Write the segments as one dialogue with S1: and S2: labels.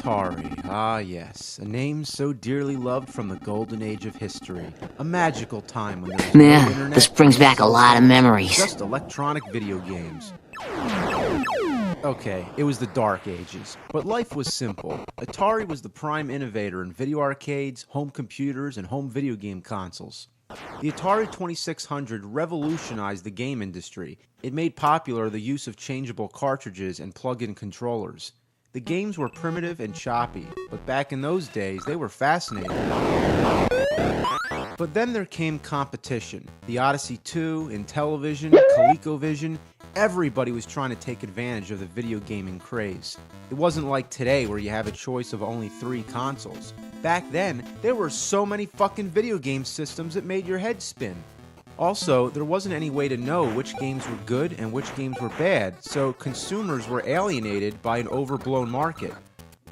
S1: Atari, ah yes, a name so dearly loved from the golden age of history. A magical time when there was no internet,
S2: this brings back a lot of memories.
S1: just electronic video games. Okay, it was the dark ages, but life was simple. Atari was the prime innovator in video arcades, home computers, and home video game consoles. The Atari 2600 revolutionized the game industry. It made popular the use of changeable cartridges and plug-in controllers. The games were primitive and choppy, but back in those days, they were fascinating. But then there came competition. The Odyssey 2, Intellivision, ColecoVision, everybody was trying to take advantage of the video gaming craze. It wasn't like today where you have a choice of only 3 consoles. Back then, there were so many fucking video game systems it made your head spin. Also, there wasn't any way to know which games were good and which games were bad, so consumers were alienated by an overblown market.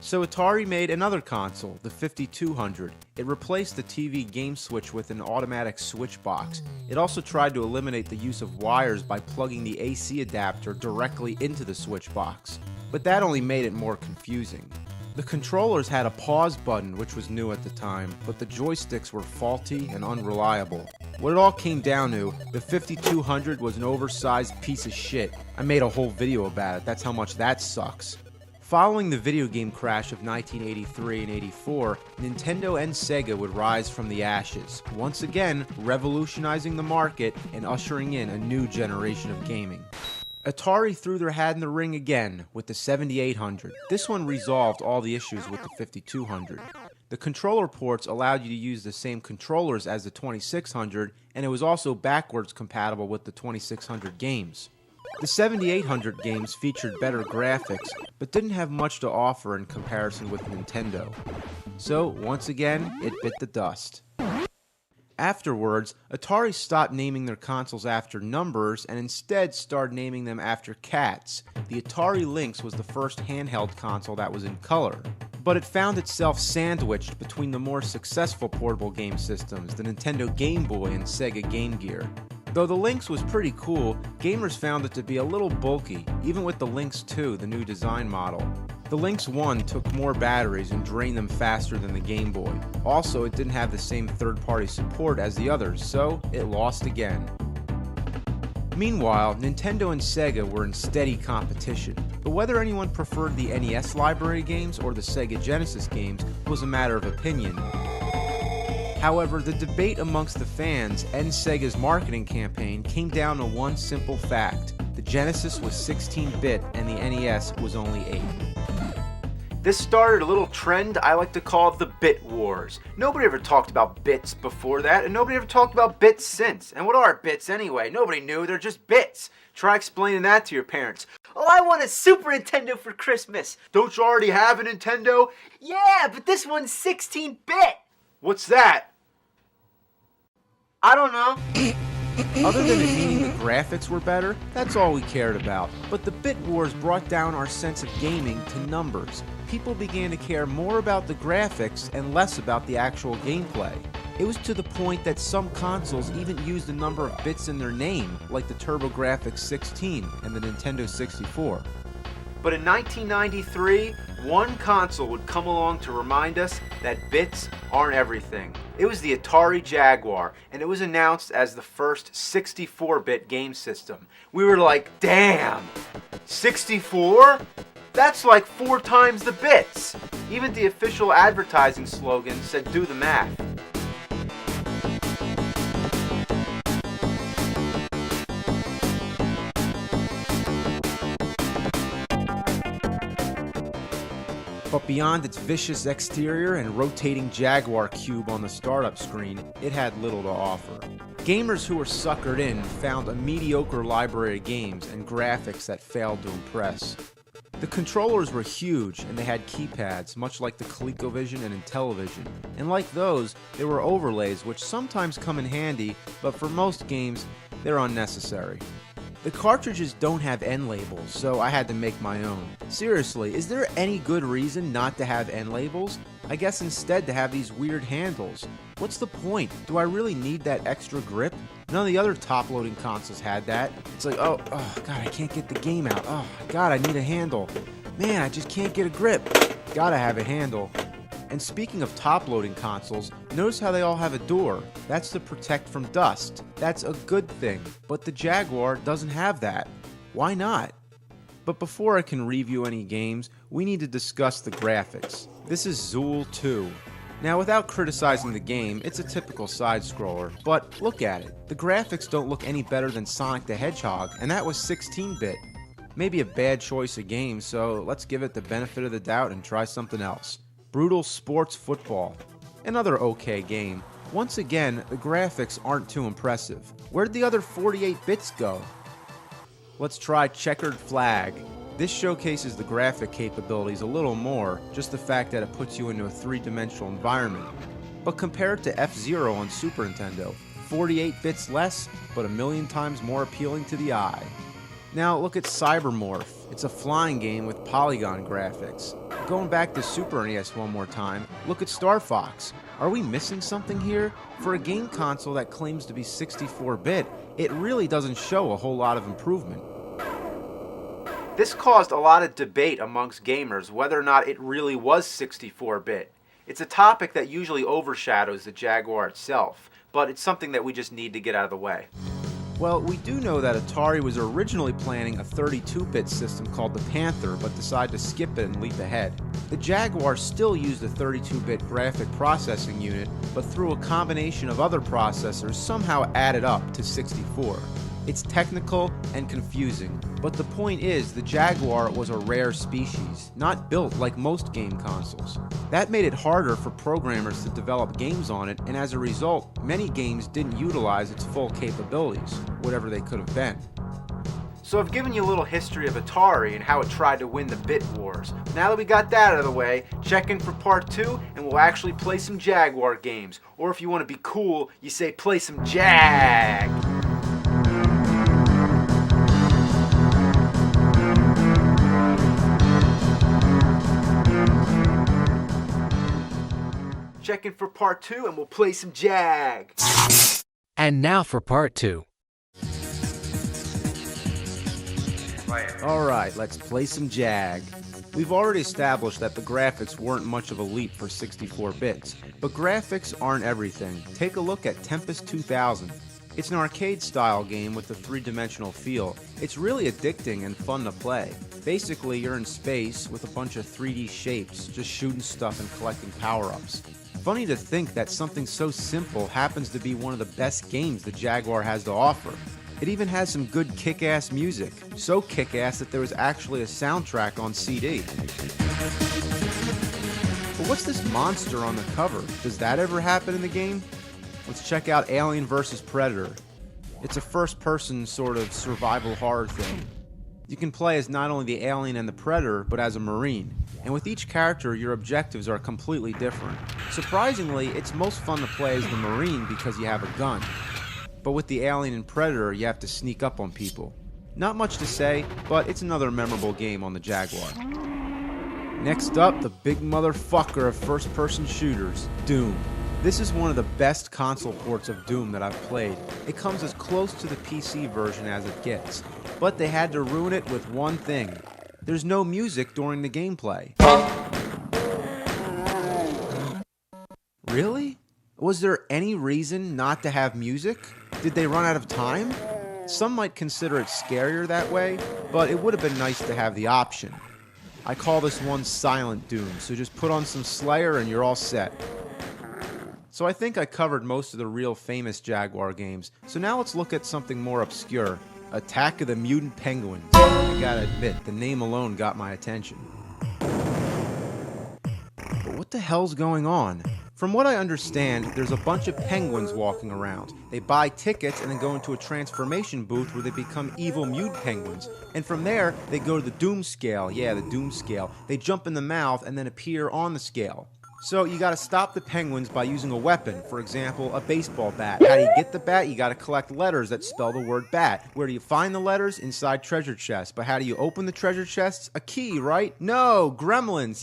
S1: So Atari made another console, the 5200. It replaced the TV game switch with an automatic switch box. It also tried to eliminate the use of wires by plugging the AC adapter directly into the switch box. But that only made it more confusing. The controllers had a pause button, which was new at the time, but the joysticks were faulty and unreliable. What it all came down to, the 5200 was an oversized piece of shit. I made a whole video about it, that's how much that sucks. Following the video game crash of 1983 and 84, Nintendo and Sega would rise from the ashes, once again revolutionizing the market and ushering in a new generation of gaming. Atari threw their hat in the ring again with the 7800. This one resolved all the issues with the 5200. The controller ports allowed you to use the same controllers as the 2600, and it was also backwards compatible with the 2600 games. The 7800 games featured better graphics, but didn't have much to offer in comparison with Nintendo. So, once again, it bit the dust. Afterwards, Atari stopped naming their consoles after numbers and instead started naming them after cats. The Atari Lynx was the first handheld console that was in color, but it found itself sandwiched between the more successful portable game systems, the Nintendo Game Boy and Sega Game Gear. Though the Lynx was pretty cool, gamers found it to be a little bulky, even with the Lynx 2, the new design model. The Lynx 1 took more batteries and drained them faster than the Game Boy. Also, it didn't have the same third-party support as the others, so it lost again. Meanwhile, Nintendo and Sega were in steady competition, but whether anyone preferred the NES library games or the Sega Genesis games was a matter of opinion. However, the debate amongst the fans and Sega's marketing campaign came down to one simple fact. The Genesis was 16-bit and the NES was only 8. This started a little trend I like to call the Bit Wars. Nobody ever talked about bits before that, and nobody ever talked about bits since. And what are bits anyway? Nobody knew, they're just bits. Try explaining that to your parents. Oh, I want a Super Nintendo for Christmas. Don't you already have a Nintendo? Yeah, but this one's 16-bit. What's that? I don't know. Other than it meaning the graphics were better, that's all we cared about. But the Bit Wars brought down our sense of gaming to numbers. People began to care more about the graphics and less about the actual gameplay. It was to the point that some consoles even used the number of bits in their name, like the TurboGrafx 16 and the Nintendo 64. But in 1993, one console would come along to remind us that bits aren't everything. It was the Atari Jaguar, and it was announced as the first 64-bit game system. We were like, damn, 64? That's like 4 times the bits. Even the official advertising slogan said do the math. But beyond its vicious exterior and rotating Jaguar cube on the startup screen, it had little to offer. Gamers who were suckered in found a mediocre library of games and graphics that failed to impress. The controllers were huge and they had keypads, much like the ColecoVision and Intellivision. And like those, there were overlays which sometimes come in handy, but for most games, they're unnecessary. The cartridges don't have end labels, so I had to make my own. Seriously, is there any good reason not to have end labels? I guess instead to have these weird handles. What's the point? Do I really need that extra grip? None of the other top-loading consoles had that. It's like, oh god, I can't get the game out. Oh god, I need a handle. Man, I just can't get a grip. Gotta have a handle. And speaking of top-loading consoles, notice how they all have a door. That's to protect from dust. That's a good thing. But the Jaguar doesn't have that. Why not? But before I can review any games, we need to discuss the graphics. This is Zool 2. Now, without criticizing the game, it's a typical side-scroller, but look at it. The graphics don't look any better than Sonic the Hedgehog, and that was 16-bit. Maybe a bad choice of game, so let's give it the benefit of the doubt and try something else. Brutal Sports Football. Another okay game. Once again, the graphics aren't too impressive. Where'd the other 48 bits go? Let's try Checkered Flag. This showcases the graphic capabilities a little more, just the fact that it puts you into a three-dimensional environment. But compare it to F-Zero on Super Nintendo. 48 bits less, but a million times more appealing to the eye. Now look at Cybermorph. It's a flying game with polygon graphics. Going back to Super NES one more time, look at Star Fox. Are we missing something here? For a game console that claims to be 64-bit, it really doesn't show a whole lot of improvement. This caused a lot of debate amongst gamers whether or not it really was 64-bit. It's a topic that usually overshadows the Jaguar itself, but it's something that we just need to get out of the way. Well, we do know that Atari was originally planning a 32-bit system called the Panther, but decided to skip it and leap ahead. The Jaguar still used a 32-bit graphic processing unit, but through a combination of other processors somehow added up to 64. It's technical and confusing, but the point is the Jaguar was a rare species, not built like most game consoles. That made it harder for programmers to develop games on it, and as a result, many games didn't utilize its full capabilities, whatever they could have been. So I've given you a little history of Atari and how it tried to win the bit wars. Now that we got that out of the way, check in for part 2 and we'll actually play some Jaguar games. Or if you want to be cool, you say play some Jag! Check in for part 2 and we'll play some Jag.
S3: And now for part 2.
S1: Alright, let's play some Jag. We've already established that the graphics weren't much of a leap for 64 bits, but graphics aren't everything. Take a look at Tempest 2000. It's an arcade-style game with a three-dimensional feel. It's really addicting and fun to play. Basically, you're in space with a bunch of 3D shapes, just shooting stuff and collecting power-ups. Funny to think that something so simple happens to be one of the best games the Jaguar has to offer. It even has some good kick-ass music. So kick-ass that there was actually a soundtrack on CD. But what's this monster on the cover? Does that ever happen in the game? Let's check out Alien vs. Predator. It's a first-person sort of survival horror thing. You can play as not only the alien and the predator, but as a marine. And with each character, your objectives are completely different. Surprisingly, it's most fun to play as the marine because you have a gun. But with the alien and predator, you have to sneak up on people. Not much to say, but it's another memorable game on the Jaguar. Next up, the big motherfucker of first-person shooters, Doom. This is one of the best console ports of Doom that I've played. It comes as close to the PC version as it gets. But they had to ruin it with one thing. There's no music during the gameplay. Really? Was there any reason not to have music? Did they run out of time? Some might consider it scarier that way, but it would have been nice to have the option. I call this one Silent Doom, so just put on some Slayer and you're all set. So I think I covered most of the real famous Jaguar games, so now let's look at something more obscure. Attack of the Mutant Penguins. I gotta admit, the name alone got my attention. But what the hell's going on? From what I understand, there's a bunch of penguins walking around. They buy tickets and then go into a transformation booth where they become evil mutant penguins. And from there, they go to the Doom Scale. Yeah, the Doom Scale. They jump in the mouth and then appear on the scale. So you gotta stop the penguins by using a weapon, for example, a baseball bat. How do you get the bat? You gotta collect letters that spell the word bat. Where do you find the letters? Inside treasure chests. But how do you open the treasure chests? A key, right? No, gremlins.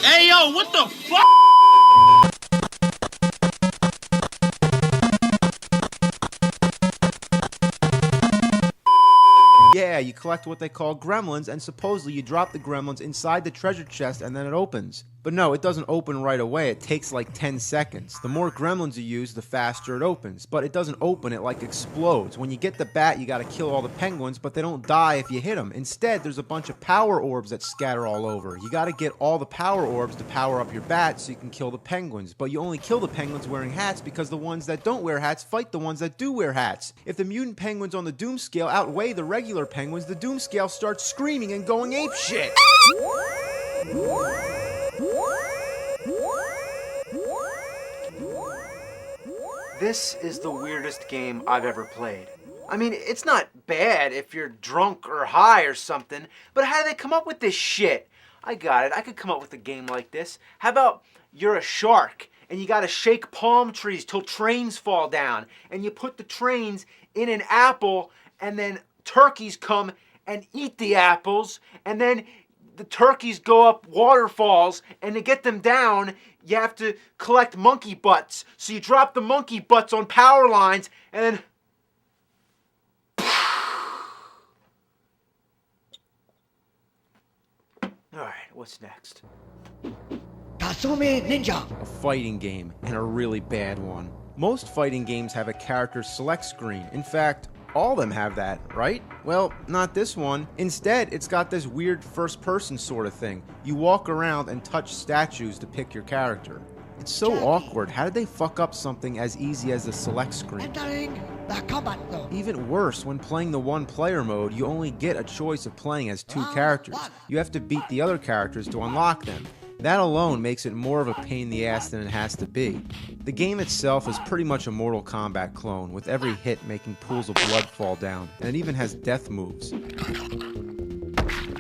S4: Hey yo, what the fuck?
S1: Yeah, yeah, you collect what they call gremlins, and supposedly you drop the gremlins inside the treasure chest and then it opens. But no, it doesn't open right away. It takes like 10 seconds. The more gremlins you use, the faster it opens. But it doesn't open, it like explodes. When you get the bat, you gotta kill all the penguins, but they don't die if you hit them. Instead, there's a bunch of power orbs that scatter all over. You gotta get all the power orbs to power up your bat so you can kill the penguins. But you only kill the penguins wearing hats because the ones that don't wear hats fight the ones that do wear hats. If the mutant penguins on the Doom scale outweigh the regular penguins, the Doom scale starts screaming and going apeshit. This is the weirdest game I've ever played. I mean, it's not bad if you're drunk or high or something, but how did they come up with this shit? I got it. I could come up with a game like this. How about you're a shark and you gotta shake palm trees till trains fall down, and you put the trains in an apple, and then turkeys come and eat the apples, and then the turkeys go up waterfalls, and to get them down, you have to collect monkey butts. So you drop the monkey butts on power lines, and then... Alright, what's next?
S5: Kasumi Ninja.
S1: A fighting game, and a really bad one. Most fighting games have a character select screen. In fact, all of them have that, right? Well, not this one. Instead, it's got this weird first-person sort of thing. You walk around and touch statues to pick your character. It's so awkward. How did they fuck up something as easy as the select screen?
S5: Entering the combat zone.
S1: Even worse, when playing the one-player mode, you only get a choice of playing as two characters. You have to beat the other characters to unlock them. That alone makes it more of a pain in the ass than it has to be. The game itself is pretty much a Mortal Kombat clone, with every hit making pools of blood fall down, and it even has death moves.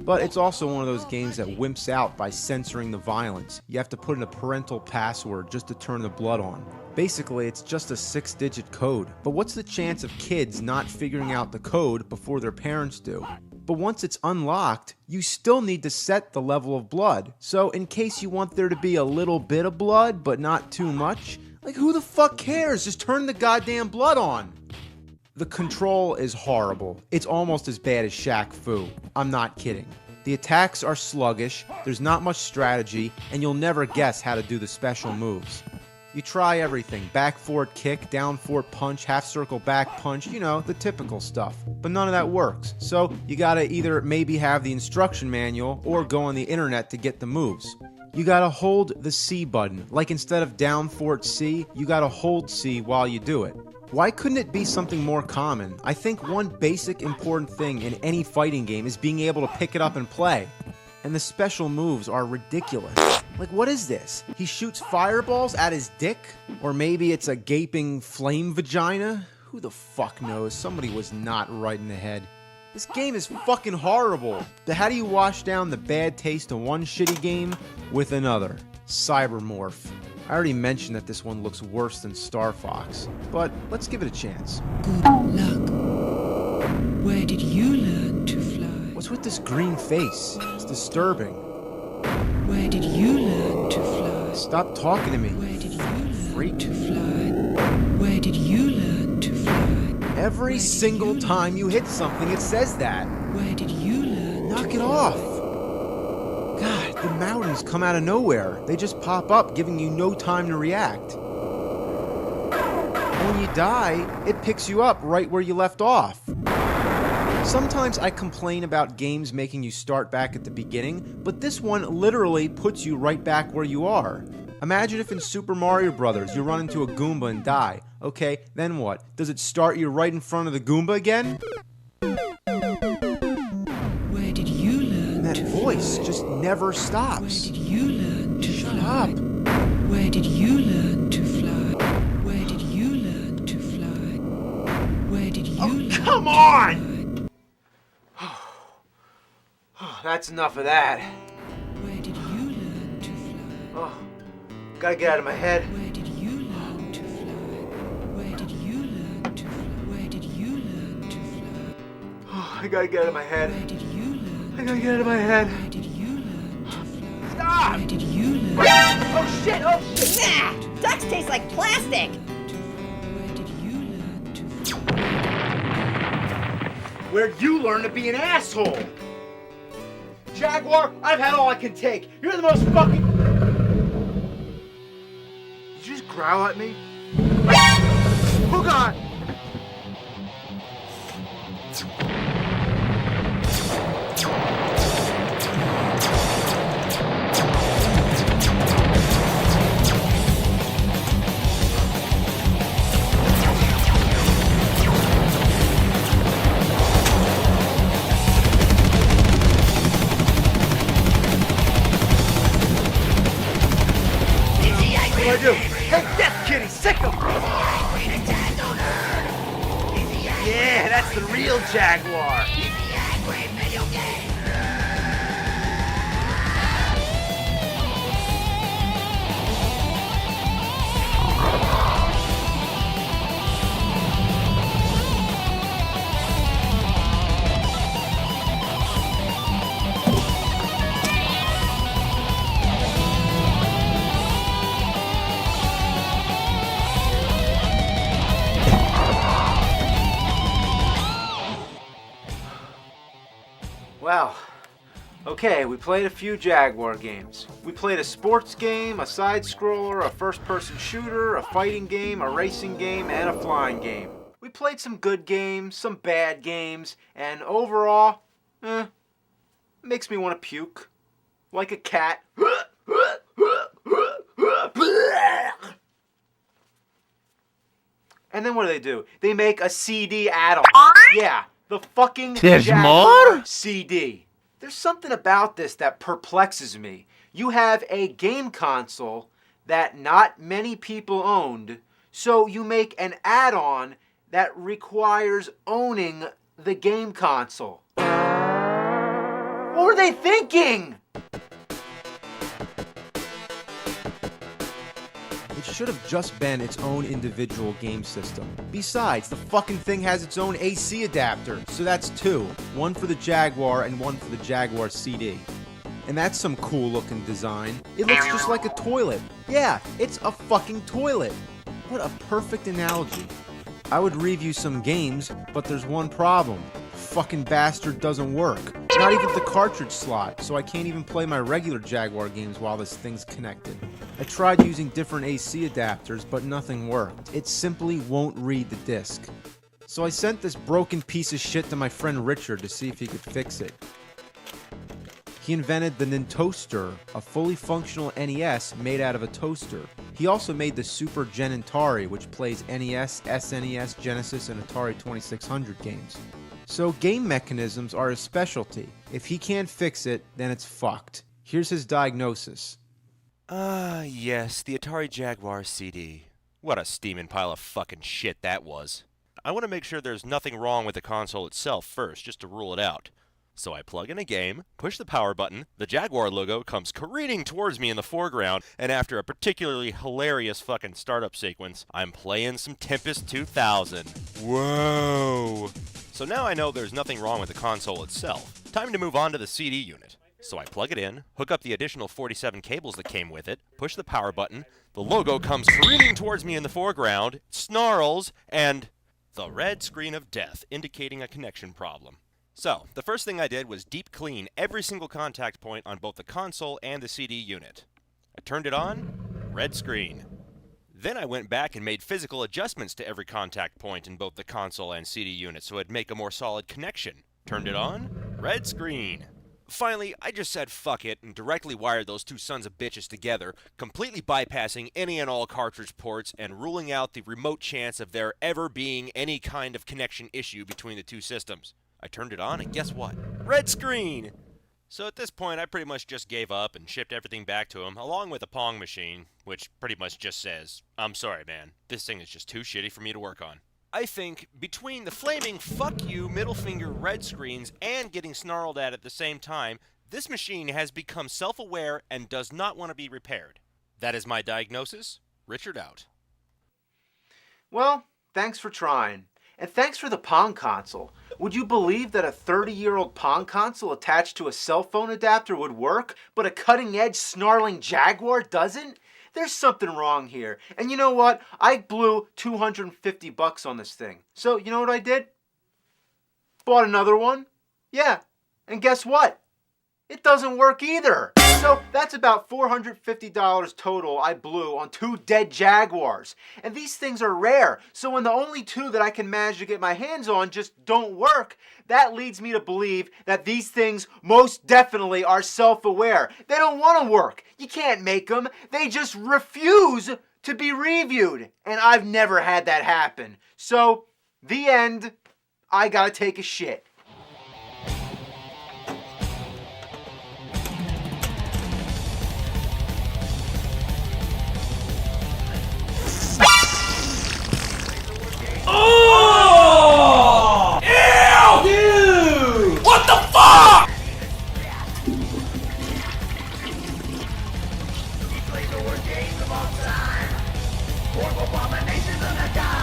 S1: But it's also one of those games that wimps out by censoring the violence. You have to put in a parental password just to turn the blood on. Basically, it's just a 6-digit code. But what's the chance of kids not figuring out the code before their parents do? But once it's unlocked, you still need to set the level of blood. So in case you want there to be a little bit of blood, but not too much, like who the fuck cares? Just turn the goddamn blood on. The control is horrible. It's almost as bad as Shaq Fu. I'm not kidding. The attacks are sluggish, there's not much strategy, and you'll never guess how to do the special moves. You try everything, back forward kick, down forward punch, half circle back punch, you know, the typical stuff. But none of that works. So you gotta either maybe have the instruction manual or go on the internet to get the moves. You gotta hold the C button. Like instead of down forward C, you gotta hold C while you do it. Why couldn't it be something more common? I think one basic important thing in any fighting game is being able to pick it up and play. And the special moves are ridiculous. Like, what is this? He shoots fireballs at his dick? Or maybe it's a gaping flame vagina? Who the fuck knows? Somebody was not right in the head. This game is fucking horrible. How do you wash down the bad taste of one shitty game with another? Cybermorph. I already mentioned that this one looks worse than Star Fox, but let's give it a chance.
S6: Good luck. Where did you learn to fly?
S1: What's with this green face? It's disturbing.
S6: Where did you learn to fly?
S1: Stop talking to me.
S6: Where did you learn to fly? Where did you learn to fly?
S1: Every single time you hit something, it says that.
S6: Where did you learn to fly?
S1: Knock it off. God, the mountains come out of nowhere. They just pop up, giving you no time to react. When you die, it picks you up right where you left off. Sometimes I complain about games making you start back at the beginning, but this one literally puts you right back where you are. Imagine if in Super Mario Bros. You run into a Goomba and die. Okay, then what? Does it start you right in front of the Goomba again?
S6: Where did you learn
S1: That
S6: to
S1: voice
S6: fly?
S1: just never
S6: Where
S1: stops.
S6: did you learn to
S1: Shut
S6: fly?
S1: up.
S6: Where did you learn to fly? Where did you learn to fly? Where did you learn
S4: Come
S6: to
S4: on!
S6: fly?
S1: That's enough of that.
S6: Where did you learn to fly?
S1: Oh, gotta get out of my head.
S6: Where did you learn to fly? Where did you learn to fly? Where did you learn to fly?
S1: Oh, I gotta get out of my head.
S6: Where did you learn?
S1: I gotta get out of my head.
S6: Where did you learn to fly?
S4: Stop!
S6: Where did you learn?
S7: Oh shit, oh shit. Nah! Ducks taste like plastic!
S6: Where did you learn to fly?
S1: where you learn to be an asshole. Jaguar, I've had all I can take. You're the most fucking... Did you just growl at me? Oh God! What do I do? Take death, kitty! Sick 'em! Yeah, that's the real Jaguar! Well, okay, we played a few Jaguar games. We played a sports game, a side-scroller, a first-person shooter, a fighting game, a racing game, and a flying game. We played some good games, some bad games, and overall, makes me want to puke. Like a cat. And then what do? They make a CD add-on. Yeah. The fucking
S4: There's
S1: Jaguar
S4: more?
S1: CD. There's something about this that perplexes me. You have a game console that not many people owned, so you make an add-on that requires owning the game console. What were they thinking? It should have just been its own individual game system. Besides, the fucking thing has its own AC adapter, so that's two. One for the Jaguar and one for the Jaguar CD. And that's some cool looking design. It looks just like a toilet. Yeah, it's a fucking toilet. What a perfect analogy. I would review some games, but there's one problem. Fucking bastard doesn't work. Not even the cartridge slot, so I can't even play my regular Jaguar games while this thing's connected. I tried using different AC adapters, but nothing worked. It simply won't read the disc. So I sent this broken piece of shit to my friend Richard to see if he could fix it. He invented the Nintoaster, a fully functional NES made out of a toaster. He also made the Super Gen Atari, which plays NES, SNES, Genesis, and Atari 2600 games. So game mechanisms are his specialty. If he can't fix it, then it's fucked. Here's his diagnosis.
S8: Yes, the Atari Jaguar CD. What a steaming pile of fucking shit that was. I want to make sure there's nothing wrong with the console itself first, just to rule it out. So I plug in a game, push the power button, the Jaguar logo comes careening towards me in the foreground, and after a particularly hilarious fucking startup sequence, I'm playing some Tempest 2000. Whoa! So now I know there's nothing wrong with the console itself. Time to move on to the CD unit. So I plug it in, hook up the additional 47 cables that came with it, push the power button, the logo comes careening towards me in the foreground, snarls, and the red screen of death indicating a connection problem. So, the first thing I did was deep clean every single contact point on both the console and the CD unit. I turned it on, red screen. Then I went back and made physical adjustments to every contact point in both the console and CD unit so it'd make a more solid connection. Turned it on, red screen. Finally, I just said fuck it and directly wired those two sons of bitches together, completely bypassing any and all cartridge ports and ruling out the remote chance of there ever being any kind of connection issue between the two systems. I turned it on, and guess what? Red screen! So at this point, I pretty much just gave up and shipped everything back to him, along with a Pong machine, which pretty much just says, I'm sorry, man, this thing is just too shitty for me to work on. I think between the flaming fuck you middle finger red screens and getting snarled at the same time, this machine has become self-aware and does not want to be repaired. That is my diagnosis. Richard out.
S1: Well, thanks for trying. And thanks for the Pong console. Would you believe that a 30-year-old Pong console attached to a cell phone adapter would work, but a cutting-edge snarling Jaguar doesn't? There's something wrong here. And you know what? I blew $250 on this thing. So, you know what I did? Bought another one. Yeah, and guess what? It doesn't work either. So that's about $450 total I blew on 2 dead Jaguars. And these things are rare, so when the only 2 that I can manage to get my hands on just don't work, that leads me to believe that these things most definitely are self-aware. They don't want to work. You can't make them. They just refuse to be reviewed. And I've never had that happen. So, the end. I gotta take a shit.
S4: Oh! Ew! Dude! What the fuck? He played the worst games of all time. Horrible abominations of the god.